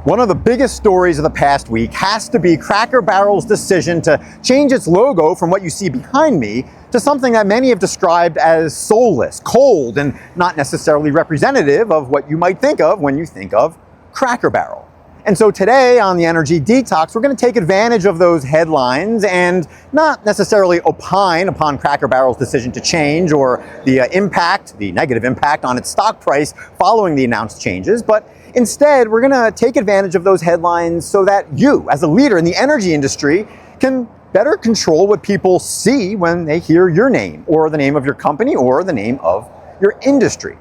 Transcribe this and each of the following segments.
One of the biggest stories of the past week has to be Cracker Barrel's decision to change its logo from what you see behind me to something that many have described as soulless, cold, and not necessarily representative of what you might think of when you think of Cracker Barrel. And so today on the Energy Detox, we're going to take advantage of those headlines and not necessarily opine upon Cracker Barrel's decision to change or the negative impact on its stock price following the announced changes, but instead, we're going to take advantage of those headlines so that you, as a leader in the energy industry, can better control what people see when they hear your name or the name of your company or the name of your industry.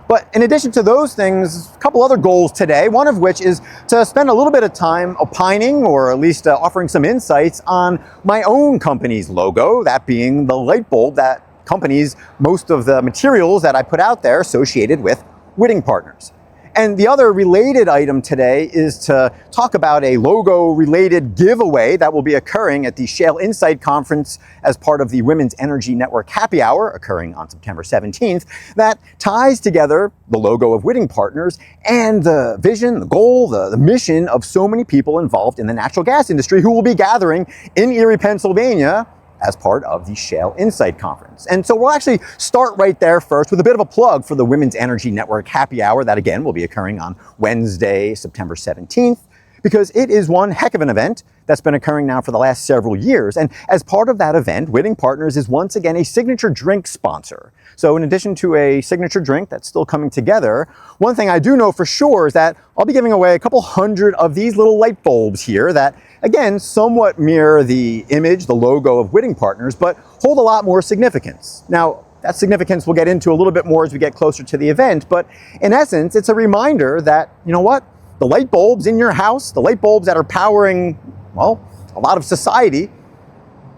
But in addition to those things, a couple other goals today, one of which is to spend a little bit of time opining or at least offering some insights on my own company's logo, that being the light bulb that accompanies most of the materials that I put out there associated with Whitting Partners. And the other related item today is to talk about a logo-related giveaway that will be occurring at the Shale Insight Conference as part of the Women's Energy Network Happy Hour occurring on September 17th that ties together the logo of Whitting Partners and the vision, the goal, the mission of so many people involved in the natural gas industry who will be gathering in Erie, Pennsylvania as part of the Shale Insight Conference. And so we'll actually start right there first with a bit of a plug for the Women's Energy Network Happy Hour that again will be occurring on Wednesday, September 17th, because it is one heck of an event that's been occurring now for the last several years. And as part of that event, Whitting Partners is once again a signature drink sponsor. So in addition to a signature drink that's still coming together, one thing I do know for sure is that I'll be giving away a couple hundred of these little light bulbs here that, again, somewhat mirror the image, the logo of Whitting Partners, but hold a lot more significance. Now, that significance we'll get into a little bit more as we get closer to the event, but in essence, it's a reminder that, you know what, the light bulbs in your house, the light bulbs that are powering, well, a lot of society,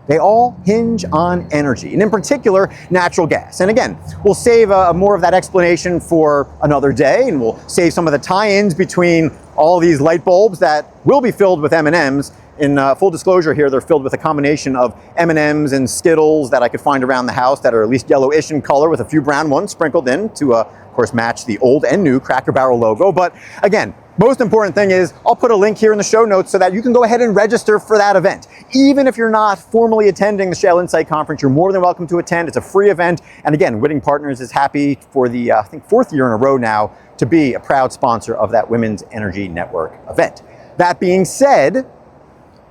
they all hinge on energy, and in particular, natural gas. And again, we'll save more of that explanation for another day, and we'll save some of the tie-ins between all these light bulbs that will be filled with M&Ms. In full disclosure here, they're filled with a combination of M&Ms and Skittles that I could find around the house that are at least yellowish in color with a few brown ones sprinkled in to, of course, match the old and new Cracker Barrel logo. But again, most important thing is I'll put a link here in the show notes so that you can go ahead and register for that event. Even if you're not formally attending the Shale Insight Conference, you're more than welcome to attend. It's a free event. And again, Whitting Partners is happy for the, I think, 4th year in a row now to be a proud sponsor of that Women's Energy Network event. That being said,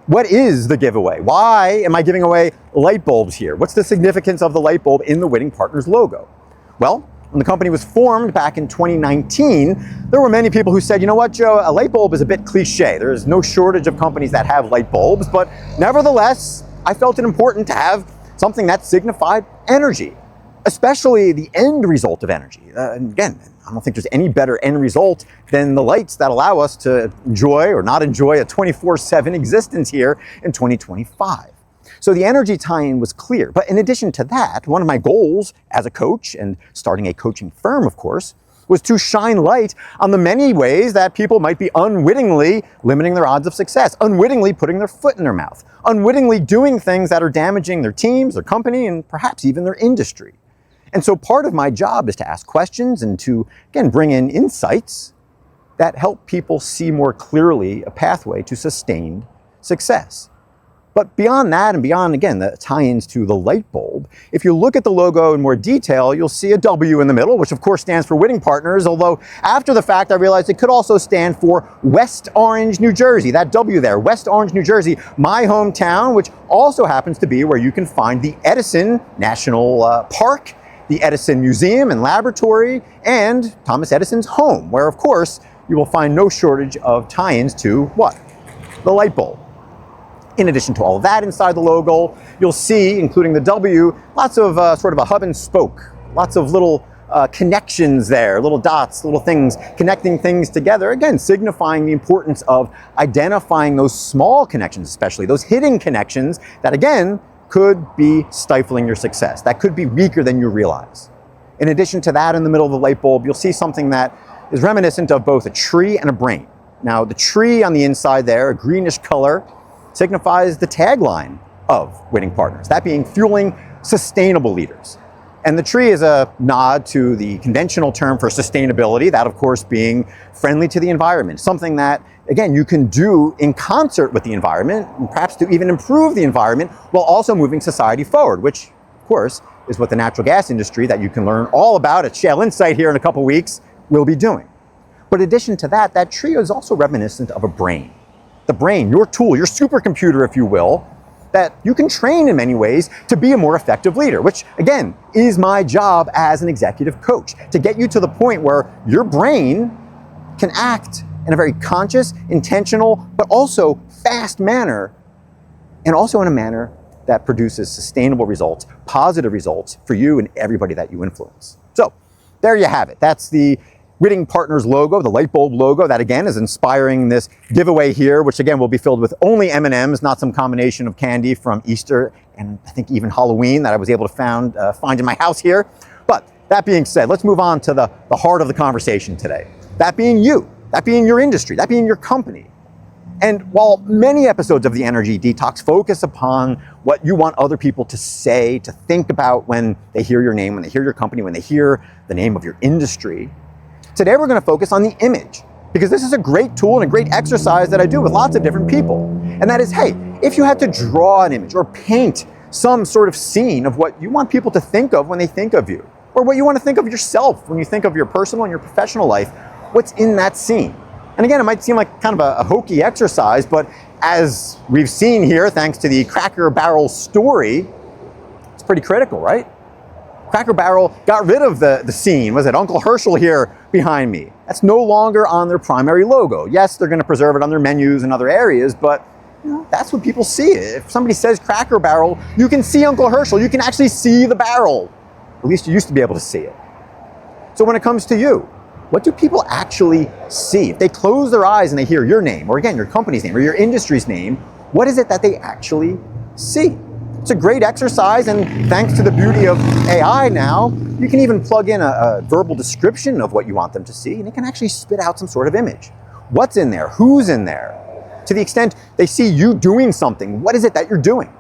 what is the giveaway? Why am I giving away light bulbs here? What's the significance of the light bulb in the Whitting Partners logo? Well, when the company was formed back in 2019, there were many people who said, you know what, Joe, a light bulb is a bit cliche. There is no shortage of companies that have light bulbs, but nevertheless, I felt it important to have something that signified energy, especially the end result of energy. And again, I don't think there's any better end result than the lights that allow us to enjoy or not enjoy a 24/7 existence here in 2025. So the energy tie-in was clear. But in addition to that, one of my goals as a coach and starting a coaching firm, of course, was to shine light on the many ways that people might be unwittingly limiting their odds of success, unwittingly putting their foot in their mouth, unwittingly doing things that are damaging their teams, their company, and perhaps even their industry. And so part of my job is to ask questions and to, again, bring in insights that help people see more clearly a pathway to sustained success. But beyond that and beyond, again, the tie-ins to the light bulb, if you look at the logo in more detail, you'll see a W in the middle, which of course stands for Whitting Partners, although after the fact I realized it could also stand for West Orange, New Jersey. That W there, West Orange, New Jersey, my hometown, which also happens to be where you can find the Edison National Park, the Edison Museum and Laboratory, and Thomas Edison's home, where of course you will find no shortage of tie-ins to what? The light bulb. In addition to all of that inside the logo, you'll see, including the W, lots of sort of a hub and spoke, lots of little connections there, little dots, little things, connecting things together, again, signifying the importance of identifying those small connections, especially those hidden connections that, again, could be stifling your success. That could be weaker than you realize. In addition to that, in the middle of the light bulb, you'll see something that is reminiscent of both a tree and a brain. Now, the tree on the inside there, a greenish color, signifies the tagline of Whitting Partners, that being fueling sustainable leaders. And the tree is a nod to the conventional term for sustainability, that of course being friendly to the environment, something that, again, you can do in concert with the environment, and perhaps to even improve the environment while also moving society forward, which of course is what the natural gas industry that you can learn all about at Shale Insight here in a couple weeks will be doing. But in addition to that, that tree is also reminiscent of a brain. The brain, your tool, your supercomputer, if you will, that you can train in many ways to be a more effective leader, which again, is my job as an executive coach, to get you to the point where your brain can act in a very conscious, intentional, but also fast manner, and also in a manner that produces sustainable results, positive results for you and everybody that you influence. So there you have it. That's the Whitting Partners logo, the light bulb logo, that again is inspiring this giveaway here, which again will be filled with only M&Ms, not some combination of candy from Easter and I think even Halloween that I was able to find in my house here. But that being said, let's move on to the heart of the conversation today. That being you, that being your industry, that being your company. And while many episodes of the Energy Detox focus upon what you want other people to say, to think about when they hear your name, when they hear your company, when they hear the name of your industry, today we're going to focus on the image, because this is a great tool and a great exercise that I do with lots of different people. And that is, hey, if you had to draw an image or paint some sort of scene of what you want people to think of when they think of you, or what you want to think of yourself when you think of your personal and your professional life, what's in that scene? And again, it might seem like kind of a hokey exercise, but as we've seen here, thanks to the Cracker Barrel story, it's pretty critical, right? Cracker Barrel got rid of the scene. Was it Uncle Herschel here behind me? That's no longer on their primary logo. Yes, they're going to preserve it on their menus and other areas, but you know, that's what people see. If somebody says Cracker Barrel, you can see Uncle Herschel. You can actually see the barrel. At least you used to be able to see it. So when it comes to you, what do people actually see? If they close their eyes and they hear your name, or again, your company's name, or your industry's name, what is it that they actually see? It's a great exercise, and thanks to the beauty of AI now, you can even plug in a verbal description of what you want them to see, and it can actually spit out some sort of image. What's in there? Who's in there? To the extent they see you doing something, what is it that you're doing?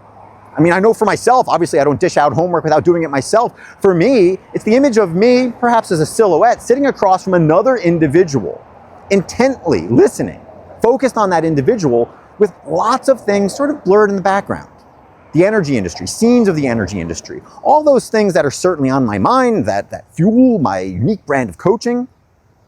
I mean, I know for myself, obviously I don't dish out homework without doing it myself. For me, it's the image of me, perhaps as a silhouette, sitting across from another individual, intently listening, focused on that individual with lots of things sort of blurred in the background. The energy industry, scenes of the energy industry, all those things that are certainly on my mind, that fuel my unique brand of coaching.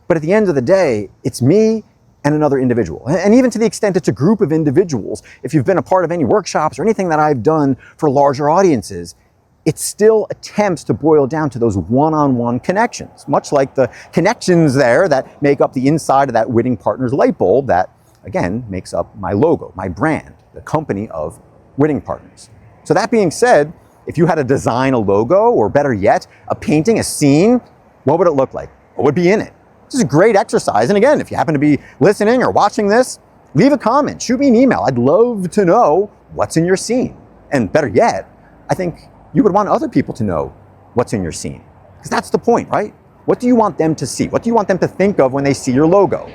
But at the end of the day, it's me and another individual. And even to the extent it's a group of individuals, if you've been a part of any workshops or anything that I've done for larger audiences, it still attempts to boil down to those one-on-one connections, much like the connections there that make up the inside of that Whitting Partners light bulb that, again, makes up my logo, my brand, the company of Whitting Partners. So that being said, if you had to design a logo, or better yet, a painting, a scene, what would it look like? What would be in it? This is a great exercise. And again, if you happen to be listening or watching this, leave a comment, shoot me an email. I'd love to know what's in your scene. And better yet, I think you would want other people to know what's in your scene. Because that's the point, right? What do you want them to see? What do you want them to think of when they see your logo?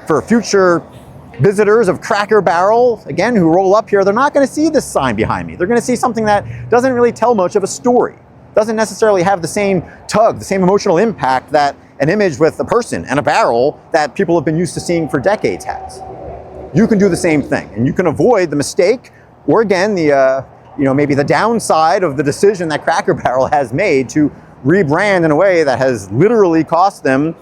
For future visitors of Cracker Barrel, again, who roll up here, they're not going to see this sign behind me. They're going to see something that doesn't really tell much of a story, doesn't necessarily have the same tug, the same emotional impact that an image with a person and a barrel that people have been used to seeing for decades has. You can do the same thing, and you can avoid the mistake, or again, maybe the downside of the decision that Cracker Barrel has made to rebrand in a way that has literally cost them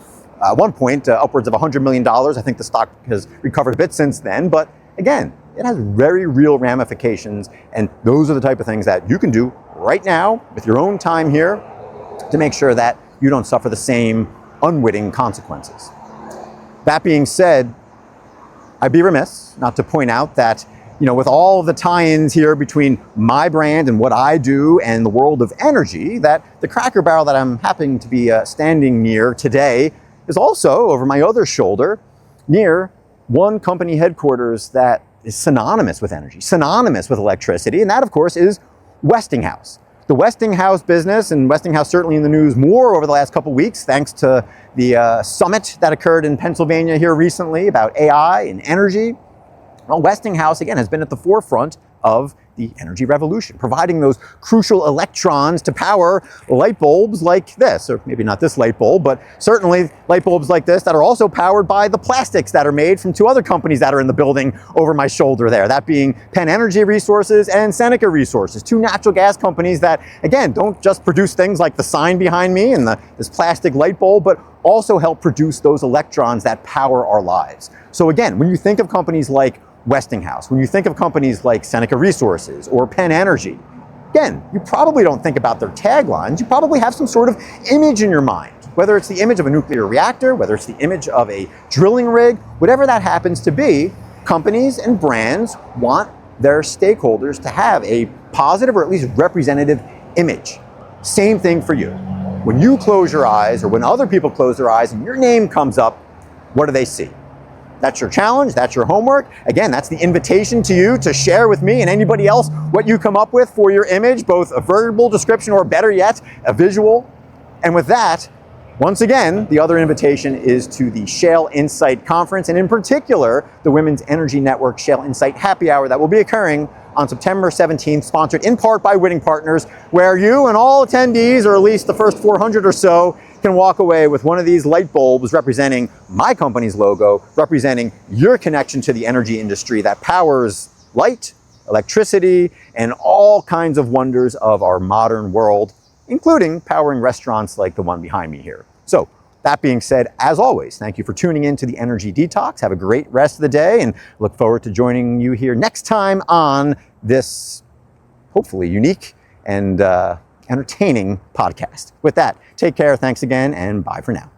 at one point, upwards of $100 million. I think the stock has recovered a bit since then, but again, it has very real ramifications, and those are the type of things that you can do right now with your own time here to make sure that you don't suffer the same unwitting consequences. That being said, I'd be remiss not to point out that, with all of the tie-ins here between my brand and what I do and the world of energy, that the Cracker Barrel that I'm happening to be standing near today is also over my other shoulder near one company headquarters that is synonymous with energy, synonymous with electricity, and that of course is Westinghouse. The Westinghouse business, and Westinghouse certainly in the news more over the last couple weeks thanks to the summit that occurred in Pennsylvania here recently about AI and energy. Well, Westinghouse again has been at the forefront of the energy revolution, providing those crucial electrons to power light bulbs like this, or maybe not this light bulb, but certainly light bulbs like this that are also powered by the plastics that are made from two other companies that are in the building over my shoulder there, that being Penn Energy Resources and Seneca Resources, two natural gas companies that, again, don't just produce things like the sign behind me and this plastic light bulb, but also help produce those electrons that power our lives. So again, when you think of companies like Westinghouse, when you think of companies like Seneca Resources or Penn Energy, again, you probably don't think about their taglines. You probably have some sort of image in your mind, whether it's the image of a nuclear reactor, whether it's the image of a drilling rig, whatever that happens to be. Companies and brands want their stakeholders to have a positive or at least representative image. Same thing for you. When you close your eyes or when other people close their eyes and your name comes up, what do they see? That's your challenge, that's your homework. Again, that's the invitation to you to share with me and anybody else what you come up with for your image, both a verbal description or better yet, a visual. And with that, once again, the other invitation is to the Shale Insight Conference, and in particular, the Women's Energy Network Shale Insight Happy Hour that will be occurring on September 17th, sponsored in part by Whitting Partners, where you and all attendees, or at least the first 400 or so, can walk away with one of these light bulbs representing my company's logo, representing your connection to the energy industry that powers light, electricity, and all kinds of wonders of our modern world, including powering restaurants like the one behind me here. So, that being said, as always, thank you for tuning in to the Energy Detox. Have a great rest of the day and look forward to joining you here next time on this hopefully unique and entertaining podcast. With that, take care, thanks again, and bye for now.